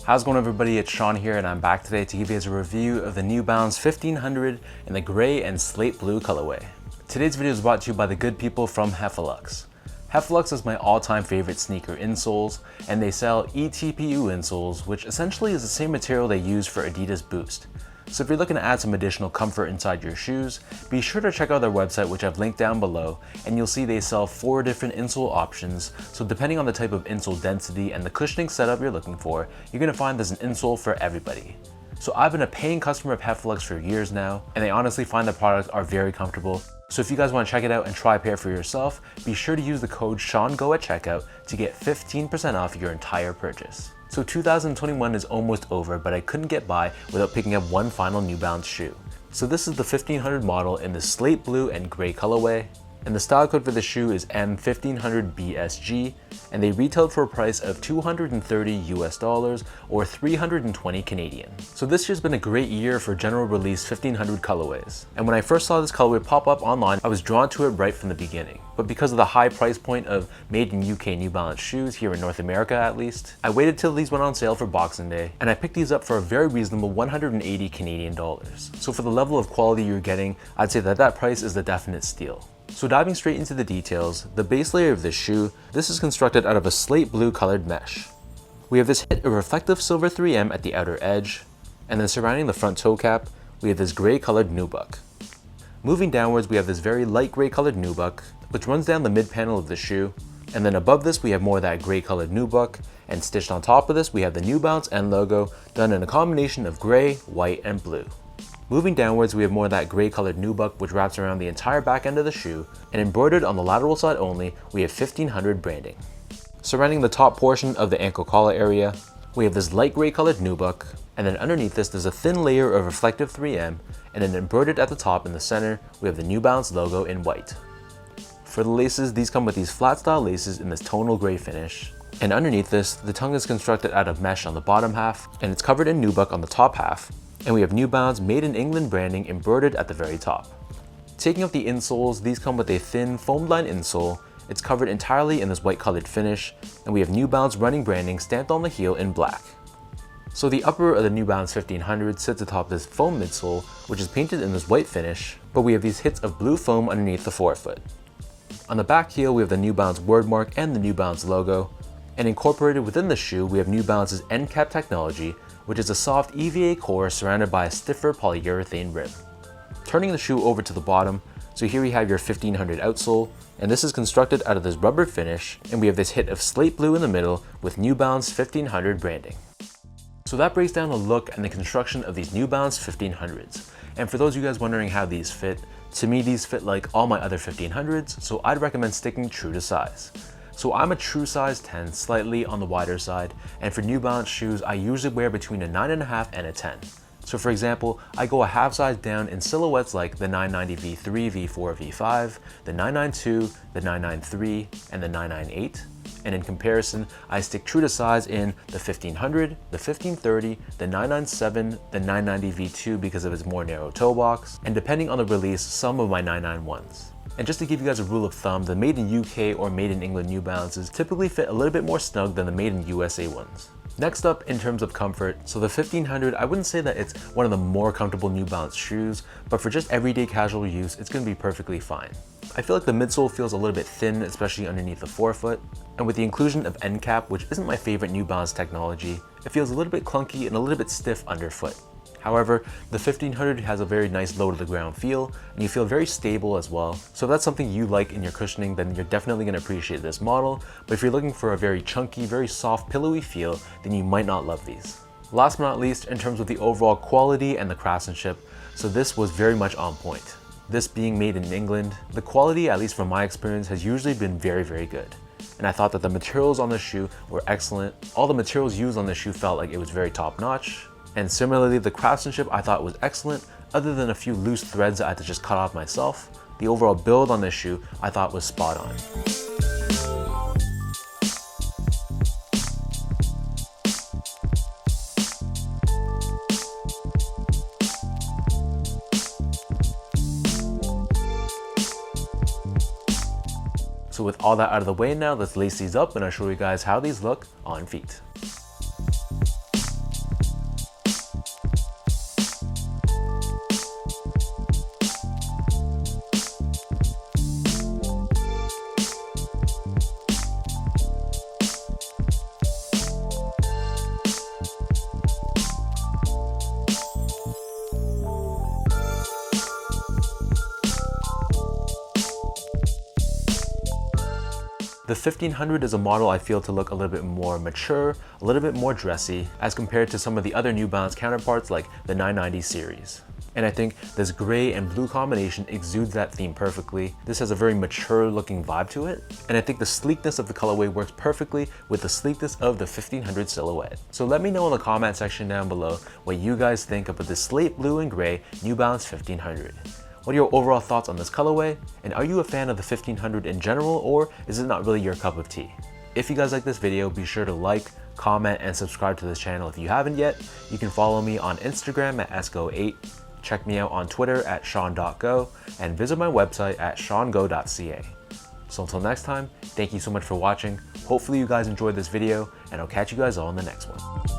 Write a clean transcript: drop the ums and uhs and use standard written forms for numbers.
How's it going, everybody? It's Sean here, and I'm back today to give you guys a review of the New Balance 1500 in the gray and slate blue colorway. Today's video is brought to you by the good people from Heffelux. Heffelux is my all-time favorite sneaker insoles, and they sell eTPU insoles, which essentially is the same material they use for Adidas Boost. So if you're looking to add some additional comfort inside your shoes, be sure to check out their website, which I've linked down below, and you'll see they sell 4 different insole options. So depending on the type of insole density and the cushioning setup you're looking for, you're gonna find there's an insole for everybody. So I've been a paying customer of Heffelux for years now, and I honestly find the products are very comfortable. So if you guys want to check it out and try a pair for yourself, be sure to use the code SEANGO at checkout to get 15% off your entire purchase. So 2021 is almost over, but I couldn't get by without picking up one final New Balance shoe. So this is the 1500 model in the slate blue and gray colorway, and the style code for the shoe is M1500BSG, and they retailed for a price of $230 US or 320 Canadian. So this year's been a great year for general release 1500 colorways. And when I first saw this colorway pop up online, I was drawn to it right from the beginning. But because of the high price point of made in UK New Balance shoes, here in North America at least, I waited till these went on sale for Boxing Day, and I picked these up for a very reasonable 180 Canadian dollars. So for the level of quality you're getting, I'd say that price is the definite steal. So diving straight into the details, the base layer of this shoe, this is constructed out of a slate blue colored mesh. We have this hit of reflective silver 3M at the outer edge, and then surrounding the front toe cap, we have this gray colored nubuck. Moving downwards, we have this very light gray colored nubuck, which runs down the mid panel of the shoe, and then above this we have more of that gray colored nubuck, and stitched on top of this we have the New Balance N logo done in a combination of gray, white, and blue. Moving downwards, we have more of that gray colored nubuck which wraps around the entire back end of the shoe, and embroidered on the lateral side only, we have 1500 branding. Surrounding the top portion of the ankle collar area, we have this light gray colored nubuck, and then underneath this there's a thin layer of reflective 3M, and then embroidered at the top in the center, we have the New Balance logo in white. For the laces, these come with these flat style laces in this tonal gray finish, and underneath this, the tongue is constructed out of mesh on the bottom half, and it's covered in nubuck on the top half, and we have New Balance Made in England branding embroidered at the very top. Taking up the insoles, these come with a thin foamed line insole. It's covered entirely in this white colored finish, and we have New Balance running branding stamped on the heel in black. So the upper of the New Balance 1500 sits atop this foam midsole, which is painted in this white finish, but we have these hits of blue foam underneath the forefoot. On the back heel, we have the New Balance word mark and the New Balance logo, and incorporated within the shoe, we have New Balance's end cap technology, which is a soft EVA core surrounded by a stiffer polyurethane rim. Turning the shoe over to the bottom, so here we have your 1500 outsole, and this is constructed out of this rubber finish, and we have this hit of slate blue in the middle with New Balance 1500 branding. So that breaks down the look and the construction of these New Balance 1500s. And for those of you guys wondering how these fit, to me these fit like all my other 1500s, so I'd recommend sticking true to size. So I'm a true size 10, slightly on the wider side, and for New Balance shoes, I usually wear between a 9.5 and a 10. So for example, I go a half size down in silhouettes like the 990 V3, V4, V5, the 992, the 993, and the 998. And in comparison, I stick true to size in the 1500, the 1530, the 997, the 990 V2 because of its more narrow toe box, and depending on the release, some of my 991s. And just to give you guys a rule of thumb, the made in UK or made in England New Balances typically fit a little bit more snug than the made in USA ones. Next up, in terms of comfort, so the 1500, I wouldn't say that it's one of the more comfortable New Balance shoes, but for just everyday casual use, it's gonna be perfectly fine. I feel like the midsole feels a little bit thin, especially underneath the forefoot, and with the inclusion of end cap, which isn't my favorite New Balance technology, it feels a little bit clunky and a little bit stiff underfoot. However, the 1500 has a very nice low to the ground feel, and you feel very stable as well. So if that's something you like in your cushioning, then you're definitely going to appreciate this model. But if you're looking for a very chunky, very soft, pillowy feel, then you might not love these. Last but not least, in terms of the overall quality and the craftsmanship, so this was very much on point. This being made in England, the quality, at least from my experience, has usually been very, very good. And I thought that the materials on the shoe were excellent. All the materials used on the shoe felt like it was very top notch. And similarly, the craftsmanship I thought was excellent, other than a few loose threads that I had to just cut off myself. The overall build on this shoe I thought was spot on. So with all that out of the way now, let's lace these up and I'll show you guys how these look on feet. The 1500 is a model I feel to look a little bit more mature, a little bit more dressy, as compared to some of the other New Balance counterparts like the 990 series. And I think this gray and blue combination exudes that theme perfectly. This has a very mature looking vibe to it. And I think the sleekness of the colorway works perfectly with the sleekness of the 1500 silhouette. So let me know in the comment section down below what you guys think about the slate blue and gray New Balance 1500. What are your overall thoughts on this colorway? And are you a fan of the 1500 in general, or is it not really your cup of tea? If you guys like this video, be sure to like, comment, and subscribe to this channel if you haven't yet. You can follow me on Instagram at sgo8. Check me out on Twitter at sean.go and visit my website at seango.ca. So until next time, thank you so much for watching. Hopefully you guys enjoyed this video, and I'll catch you guys all in the next one.